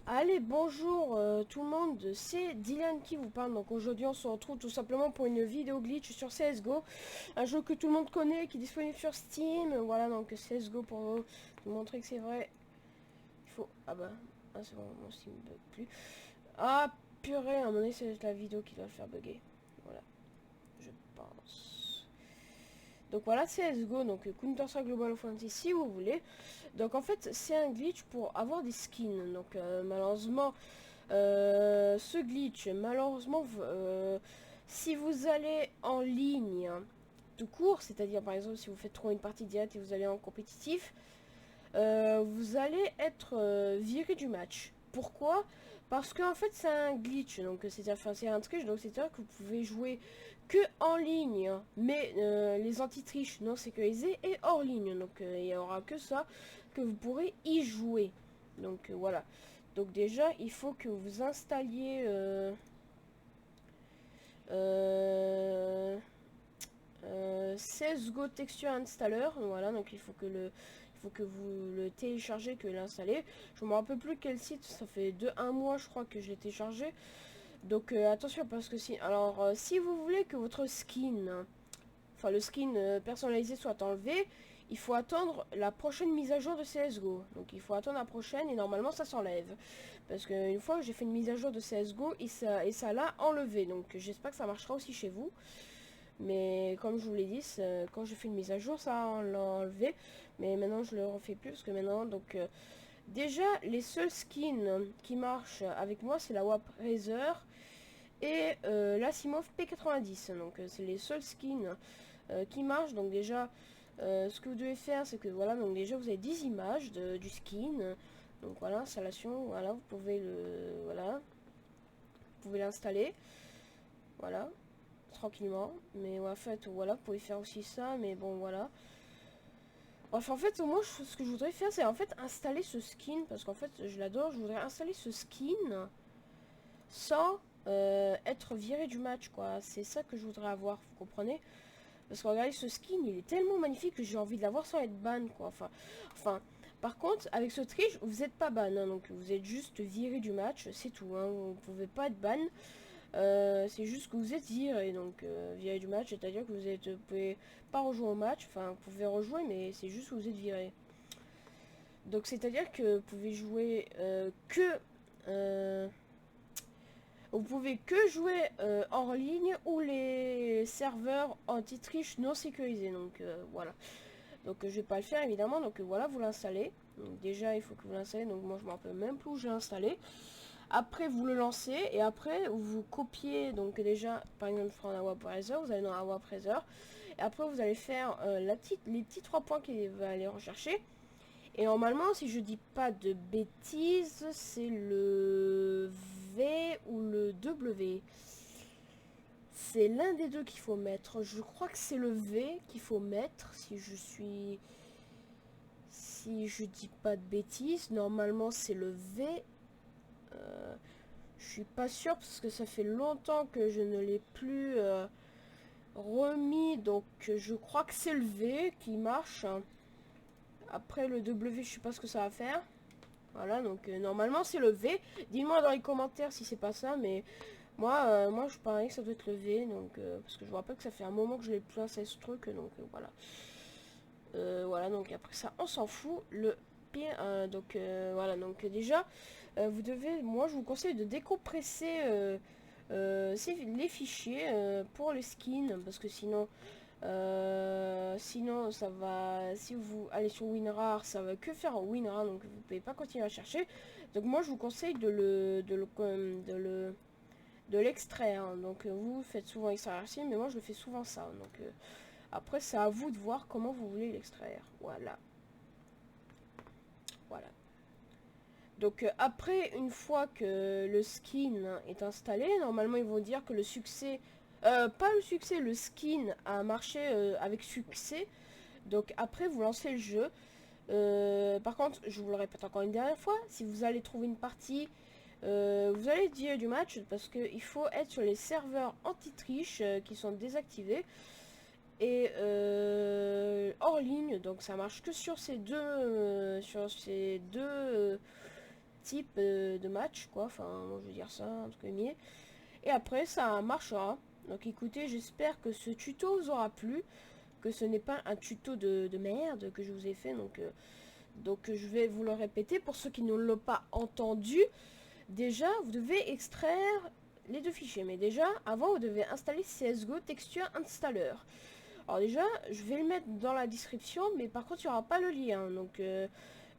Allez, bonjour tout le monde, c'est Dylan qui vous parle. Donc aujourd'hui on se retrouve tout simplement pour une vidéo glitch sur CSGO, un jeu que tout le monde connaît, qui est disponible sur Steam. Voilà, donc CSGO pour vous montrer que c'est vrai. Il faut... Ah bah, ah, c'est bon, mon Steam bug plus. Ah purée, à un moment donné c'est la vidéo qui doit le faire bugger. Voilà, je pense. Donc voilà, CSGO, donc Counter-Strike Global Offensive si vous voulez. Donc en fait c'est un glitch pour avoir des skins. Donc malheureusement... ce glitch, malheureusement, si vous allez en ligne tout court, c'est-à-dire par exemple si vous faites trop une partie directe et vous allez en compétitif, vous allez être viré du match. Pourquoi? Parce qu'en fait c'est un glitch, donc c'est-à-dire, enfin, c'est un triche, donc c'est-à-dire que vous pouvez jouer que en ligne, mais les anti-triches non sécurisés et hors ligne, donc il n'y aura que ça que vous pourrez y jouer. Donc voilà. Donc déjà il faut que vous installiez euh, CSGO Texture Installer. Voilà, donc il faut que vous le téléchargez, que l'installez. Je me rappelle plus quel site, ça fait un mois je crois que je l'ai téléchargé. Donc attention parce que si vous voulez que votre skin, enfin le skin personnalisé soit enlevé, il faut attendre la prochaine mise à jour de CSGO. Donc il faut attendre la prochaine et normalement ça s'enlève. Parce qu'une fois que j'ai fait une mise à jour de CSGO et ça l'a enlevé. Donc j'espère que ça marchera aussi chez vous. Mais comme je vous l'ai dit, quand j'ai fait une mise à jour, ça l'a enlevé. Mais maintenant, je le refais plus parce que maintenant, donc déjà, les seuls skins qui marchent avec moi, c'est la WAP Razer et l'Asimov P90. Donc, c'est les seuls skins qui marchent. Donc déjà, ce que vous devez faire, c'est que voilà, donc déjà, vous avez 10 images du skin. Donc voilà, installation, voilà, vous pouvez l'installer. Voilà, tranquillement. Mais ouais, en fait, voilà, vous pouvez faire aussi ça, mais bon, voilà. Bref, en fait, moi, ce que je voudrais faire, c'est en fait installer ce skin, parce qu'en fait, je l'adore, je voudrais installer ce skin sans être viré du match, quoi. C'est ça que je voudrais avoir, vous comprenez? Parce que regardez, ce skin, il est tellement magnifique que j'ai envie de l'avoir sans être ban, quoi. Enfin, par contre, avec ce triche, vous n'êtes pas ban, hein, donc vous êtes juste viré du match, c'est tout, hein, vous pouvez pas être ban. C'est juste que vous êtes viré, donc viré du match, c'est-à-dire que vous pouvez pas rejouer au match, enfin vous pouvez rejouer, mais c'est juste que vous êtes viré. Donc c'est-à-dire que vous pouvez jouer vous pouvez que jouer hors ligne ou les serveurs anti-triche non sécurisés. Donc voilà. Donc je vais pas le faire évidemment. Donc voilà, vous l'installez. Donc déjà il faut que vous l'installez. Donc moi je me rappelle même plus où j'ai installé. Après, vous le lancez et après, vous copiez. Donc, déjà, par exemple, je prends un WebRaiser, vous allez dans un WebRaiser et après, vous allez faire les petits trois points qu'il va aller rechercher. Et normalement, si je dis pas de bêtises, c'est le V ou le W. C'est l'un des deux qu'il faut mettre. Je crois que c'est le V qu'il faut mettre si je dis pas de bêtises. Normalement, c'est le V. Euh, Je suis pas sûre parce que ça fait longtemps que je ne l'ai plus remis. Donc je crois que c'est le V qui marche. Après le W, je sais pas ce que ça va faire. Voilà, donc normalement c'est le V. Dis-moi dans les commentaires si c'est pas ça, mais moi je parie que ça doit être le V. Donc, parce que je me rappelle que ça fait un moment que je l'ai plus installé ce truc. Donc voilà. Voilà, donc après ça, on s'en fout. Le pire, donc voilà, donc déjà, moi je vous conseille de décompresser les fichiers pour les skins, parce que sinon ça va, si vous allez sur WinRAR, ça va que faire en WinRAR, donc vous pouvez pas continuer à chercher. Donc moi je vous conseille de l'extraire. Donc vous faites souvent extraire ici, mais moi je le fais souvent ça. Donc après, c'est à vous de voir comment vous voulez l'extraire. Voilà. Voilà. Donc après, une fois que le skin est installé, normalement ils vont dire que le succès... pas le succès, le skin a marché avec succès. Donc après, vous lancez le jeu. Par contre, je vous le répète encore une dernière fois, si vous allez trouver une partie, vous allez dire du match parce qu'il faut être sur les serveurs anti-triche qui sont désactivés. Et hors ligne, donc ça marche que sur ces deux type de match, quoi. Enfin, moi, je veux dire ça, entre guillemets. Et après, ça marchera. Donc écoutez, j'espère que ce tuto vous aura plu, que ce n'est pas un tuto de merde que je vous ai fait. Donc je vais vous le répéter pour ceux qui ne l'ont pas entendu. Déjà, vous devez extraire les deux fichiers. Mais déjà, avant, vous devez installer CSGO Texture Installer. Alors déjà, je vais le mettre dans la description, mais par contre, il n'y aura pas le lien. Donc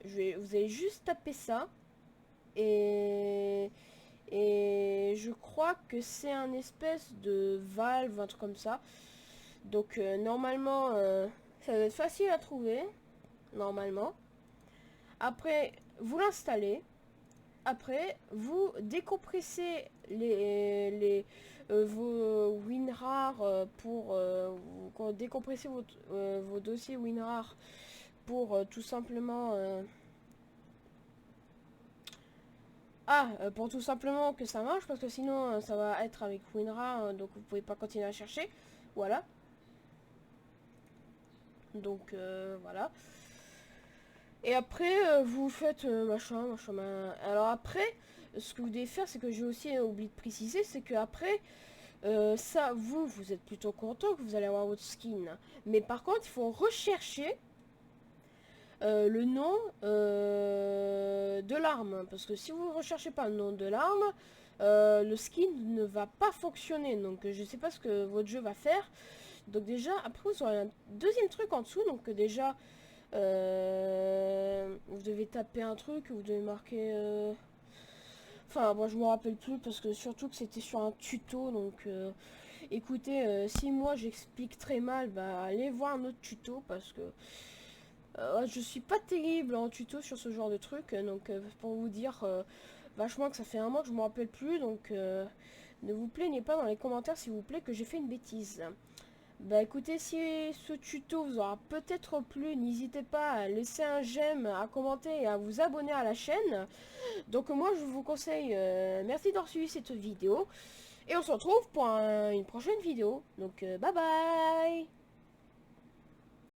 vous allez juste taper ça. Et je crois que c'est un espèce de valve, un truc comme ça. Donc normalement, ça va être facile à trouver. Normalement. Après, vous l'installez. Après, vous décompressez vos WinRAR pour décompresser vos dossiers WinRAR pour tout simplement pour tout simplement que ça marche, parce que sinon ça va être avec WinRAR, donc vous pouvez pas continuer à chercher. Voilà. Donc voilà. Et après vous faites machin. Alors après, ce que vous devez faire, c'est que j'ai aussi oublié de préciser, c'est que après ça, vous êtes plutôt content que vous allez avoir votre skin. Mais par contre, il faut rechercher le nom de l'arme, parce que si vous ne recherchez pas le nom de l'arme, le skin ne va pas fonctionner. Donc je sais pas ce que votre jeu va faire. Donc déjà, après vous aurez un deuxième truc en dessous. Donc déjà vous devez taper un truc, vous devez marquer enfin moi je me rappelle plus, parce que surtout que c'était sur un tuto. Donc écoutez, si moi j'explique très mal, bah allez voir un autre tuto, parce que je suis pas terrible en tuto sur ce genre de truc. Donc pour vous dire vachement que ça fait un mois que je me rappelle plus. Donc ne vous plaignez pas dans les commentaires, s'il vous plaît, que j'ai fait une bêtise. Bah écoutez, si ce tuto vous aura peut-être plu, n'hésitez pas à laisser un j'aime, à commenter et à vous abonner à la chaîne. Donc moi je vous conseille, merci d'avoir suivi cette vidéo. Et on se retrouve pour une prochaine vidéo. Donc bye bye.